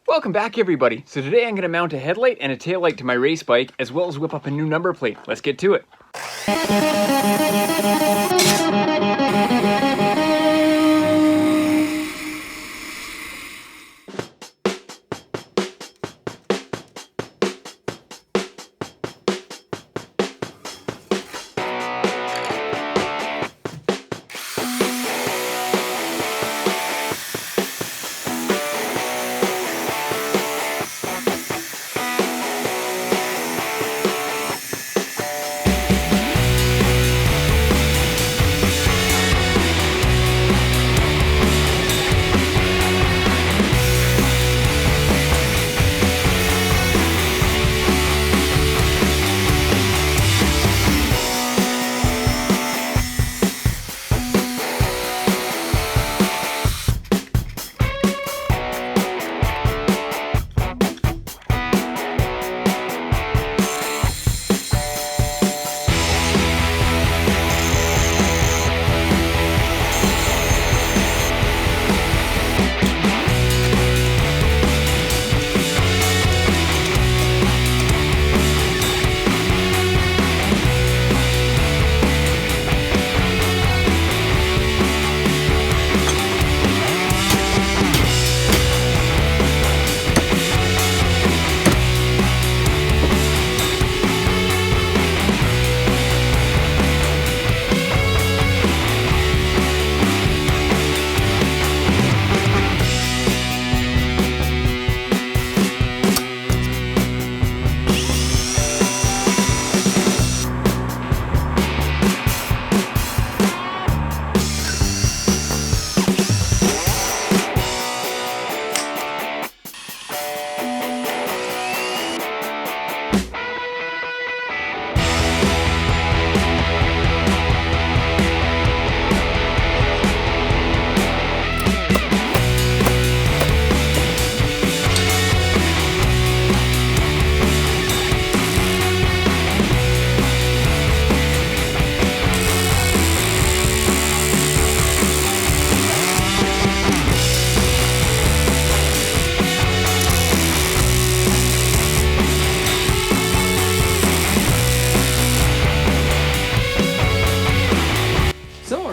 Welcome back, everybody. So today I'm going to mount a headlight and a taillight to my race bike, as well as whip up a new number plate. Let's get to it.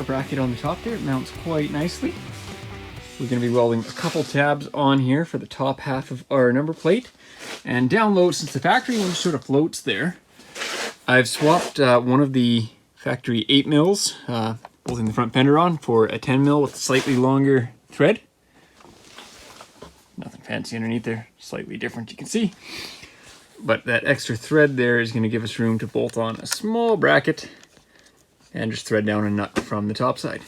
Bracket on the top there, it mounts quite nicely. We're going to be welding a couple tabs on here for the top half of our number plate, and down low, since the factory one sort of floats there, I've swapped one of the factory 8 mils bolting the front fender on for a 10 mil with a slightly longer thread. Nothing fancy underneath there, slightly different, you can see, but that extra thread there is going to give us room to bolt on a small bracket and just thread down a nut from the top side.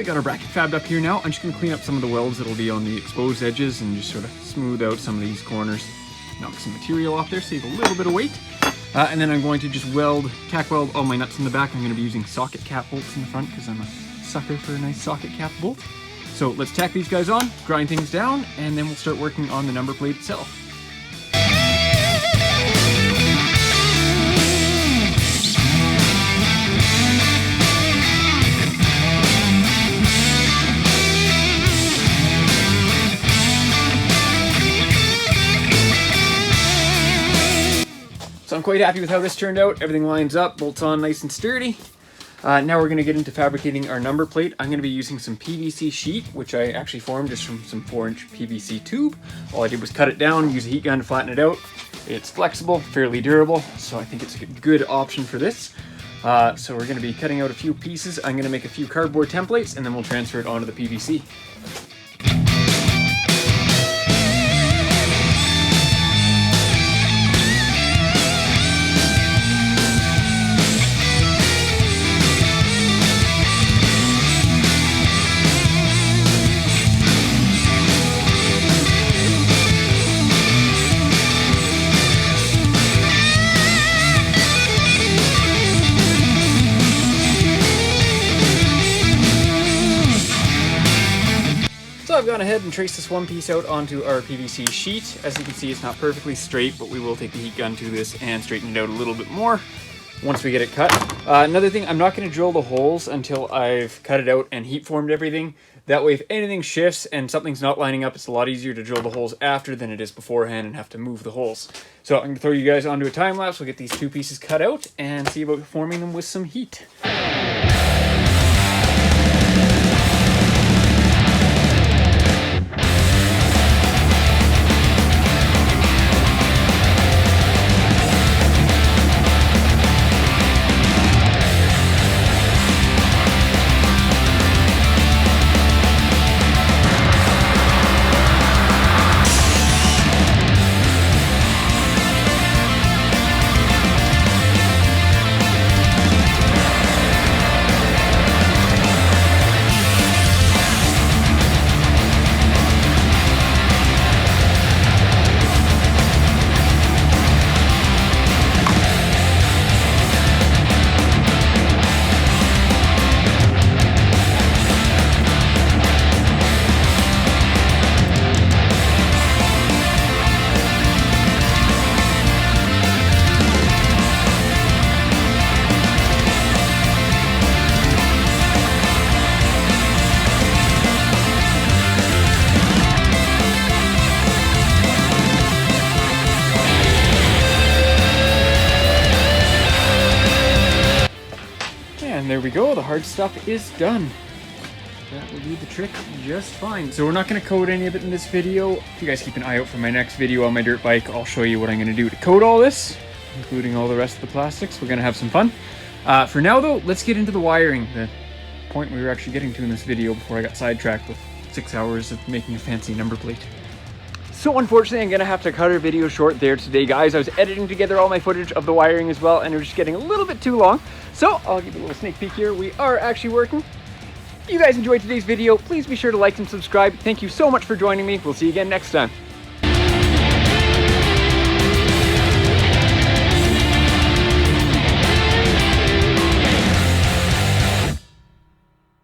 Got our bracket fabbed up here now. I'm just going to clean up some of the welds that'll be on the exposed edges and just sort of smooth out some of these corners, knock some material off there, save a little bit of weight. And then I'm going to just tack weld all my nuts in the back. I'm going to be using socket cap bolts in the front because I'm a sucker for a nice socket cap bolt. So let's tack these guys on, grind things down, and then we'll start working on the number plate itself. So I'm quite happy with how this turned out. Everything lines up, bolts on nice and sturdy. Now we're going to get into fabricating our number plate. I'm going to be using some PVC sheet, which I actually formed just from some 4-inch PVC tube. All I did was cut it down, use a heat gun to flatten it out, It's flexible, fairly durable, so I think it's a good option for this. So we're going to be cutting out a few pieces. I'm going to make a few cardboard templates, and then we'll transfer it onto the PVC. I've gone ahead and traced this one piece out onto our PVC sheet. As you can see, it's not perfectly straight, but we will take the heat gun to this and straighten it out a little bit more once we get it cut. Another thing, I'm not going to drill the holes until I've cut it out and heat formed everything. That way, if anything shifts and something's not lining up, it's a lot easier to drill the holes after than it is beforehand and have to move the holes. So I'm going to throw you guys onto a time lapse. We'll get these two pieces cut out and see about forming them with some heat. And there we go, the hard stuff is done. That will do the trick just fine. So we're not going to coat any of it in this video. If you guys keep an eye out for my next video on my dirt bike, I'll show you what I'm going to do to coat all this, including all the rest of the plastics. We're going to have some fun. For now though, let's get into the wiring, the point we were actually getting to in this video before I got sidetracked with 6 hours of making a fancy number plate. So unfortunately, I'm going to have to cut our video short there today, guys. I was editing together all my footage of the wiring as well, and it was just getting a little bit too long. So I'll give you a little sneak peek here. We are actually working. If you guys enjoyed today's video, please be sure to like and subscribe. Thank you so much for joining me. We'll see you again next time.